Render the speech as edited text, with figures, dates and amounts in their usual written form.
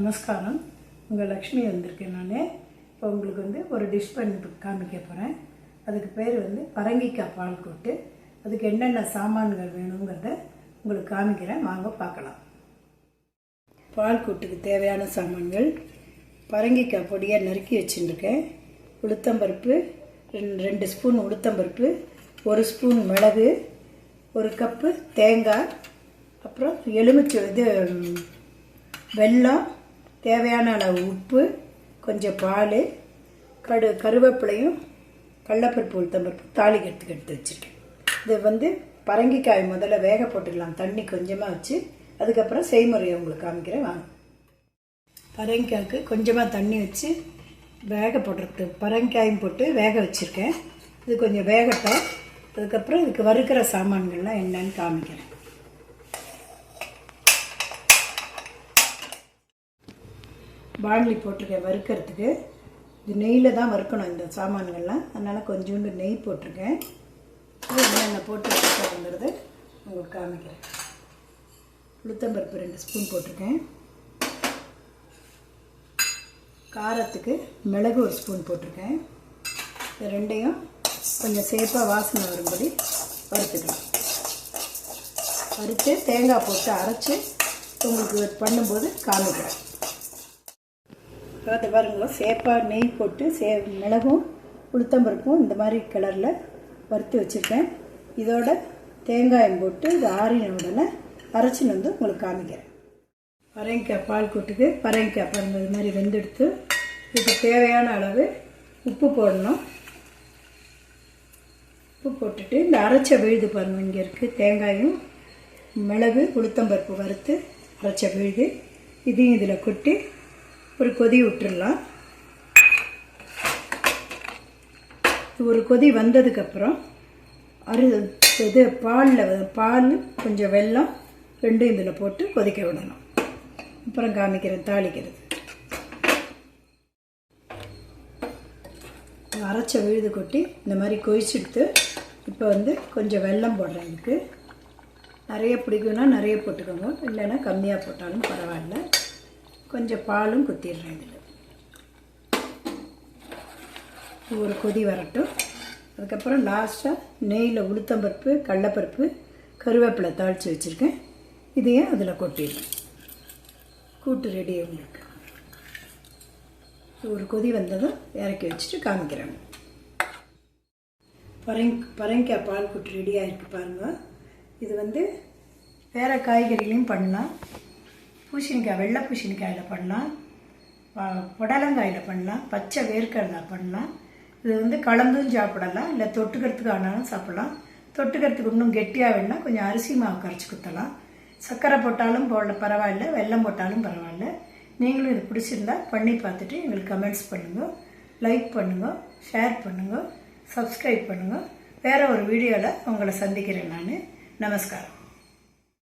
நமஸ்காரம். உங்கள் லக்ஷ்மி வந்திருக்கேன். நான் இப்போ உங்களுக்கு ஒரு டிஷ் பண்ணி காமிக்க போகிறேன். அதுக்கு பேர் பரங்கிக்காய் பால் கூட்டு. அதுக்கு என்னென்ன சாமான்கள் வேணுங்கிறத உங்களுக்கு காமிக்கிறேன், வாங்க பார்க்கலாம். பால் கூட்டுக்கு தேவையான சாமான்கள்: பரங்கிக்காய் பொடியாக நறுக்கி வச்சுருக்கேன், உளுத்தம்பருப்பு 2 ஸ்பூன் உளுத்தம்பருப்பு, 1 ஸ்பூன் மிளகு, 1 கப்பு தேங்காய், அப்புறம் எலுமிச்சை வெல்லம், தேவையான அளவு உப்பு, கொஞ்சம் பால், கருவேப்பிலையும் கடலப்பருப்பு உளுத்தம்பருப்பு தாளிக்கிறதுக்கு எடுத்து வச்சுருக்கேன். இது பரங்கிக்காய் முதல்ல வேக போட்டுக்கலாம், தண்ணி கொஞ்சமாக வச்சு. அதுக்கப்புறம் செய்முறையை உங்களுக்கு காமிக்கிறேன், வாங்க. பரங்கிக்காய்க்கு கொஞ்சமாக தண்ணி வச்சு வேக போடுறது, பரங்கிக்காயும் போட்டு வேக வச்சுருக்கேன். இது கொஞ்சம் வேகட்டும். அதுக்கப்புறம் இதுக்கு வறுக்கிற சாமான்கள்லாம் என்னன்னு காமிக்கிறேன். பாண்ட்லி போட்டிருக்கேன் வறுக்கிறதுக்கு. இது நெய்யில் தான் வறுக்கணும் இந்த சாமான்கள்லாம், அதனால் கொஞ்சோண்டு நெய் போட்டிருக்கேன். என்னென்ன போட்டு வச்சுருக்கிறது உங்களுக்கு காமிக்கிறேன். உளுத்தம்பருப்பு 2 ஸ்பூன் போட்டிருக்கேன். காரத்துக்கு மிளகு 1 ஸ்பூன் போட்டிருக்கேன். இது ரெண்டையும் கொஞ்சம் சேஃபாக வாசனை வரும்படி வறுத்துக்கலாம். வறுத்து தேங்காய் போட்டு அரைச்சி உங்களுக்கு பண்ணும்போது காமிக்கிறேன். அதை பாருங்க, சேப்பாக நெய் போட்டு மிளகும் உளுத்தம்பருப்பும் இந்த மாதிரி கலரில் வறுத்து வச்சுருக்கேன். இதோட தேங்காயம் போட்டு இது ஆறின உடனே அரைச்சின்னு உங்களுக்கு காமிக்கிறேன். பரங்கிக்காய் பால் கூட்டுக்கு பரங்கிக்காய் பாருங்கள் இது மாதிரி வெந்தெடுத்து இதுக்கு தேவையான அளவு உப்பு போடணும். உப்பு போட்டுட்டு இந்த அரைச்ச விழுது பாருங்கள், இங்கே இருக்குது தேங்காயும் மிளகு உளுத்தம்பருப்பு வறுத்து அரைச்ச விழுது, இதையும் இதில் கொட்டி ஒரு கொதி விட்டுடலாம். ஒரு கொதி வந்ததுக்கப்புறம் பால் கொஞ்சம் வெல்லம் ரெண்டும் இதில் போட்டு கொதிக்க விடணும். அப்புறம் காமிக்கிறேன் தாளிக்கிறது. அரைச்ச விழுது கொட்டி இந்த மாதிரி கொதிச்சுட்டு இப்போ கொஞ்சம் வெல்லம் போடுறேன். இதுக்கு நிறைய பிடிக்கும்னா நிறைய போட்டுக்கோங்க, இல்லைன்னா கம்மியாக போட்டாலும் பரவாயில்ல. கொஞ்சம் பாலும் குத்திடுறேன் இதில். ஒரு கொதி வரட்டும். அதுக்கப்புறம் லாஸ்ட்டாக நெய்யில் உளுத்தம்பருப்பு கடலப்பருப்பு கருவேப்பிலை தாளித்து வச்சுருக்கேன், இதையும் அதில் கொட்டிடுறேன். கூட்டு ரெடி உங்களுக்கு. ஒரு கொதி வந்ததும் இறக்கி வச்சுட்டு காமிக்கிறேன். பரங்கிக்காய் பால் கூட்டு ரெடியாக இருக்குது பாருங்கள். இது வேறு காய்கறிலையும் பண்ணலாம். பூசணிக்காய், வெள்ளை பூசணிக்காயில் பண்ணலாம், புடலங்காயில் பண்ணலாம், பச்சை வேர்க்கடலை பண்ணலாம். இது கலந்தும் சாப்பிடலாம், இல்லை தொட்டுக்கிறதுக்கு ஆனாலும் சாப்பிடலாம். தொட்டுக்கிறதுக்கு இன்னும் கெட்டியாக வேணுன்னா கொஞ்சம் அரிசி மாவு கரைச்சி குத்தலாம். சர்க்கரை போட்டாலும் பரவாயில்ல, வெல்லம் போட்டாலும் பரவாயில்ல. நீங்களும் இது பிடிச்சிருந்தா பண்ணி பார்த்துட்டு எங்களுக்கு கமெண்ட்ஸ் பண்ணுங்கள், லைக் பண்ணுங்கள், ஷேர் பண்ணுங்கள், சப்ஸ்கிரைப் பண்ணுங்கள். வேறு ஒரு வீடியோவில் உங்களை சந்திக்கிறேன் நான். நமஸ்காரம்.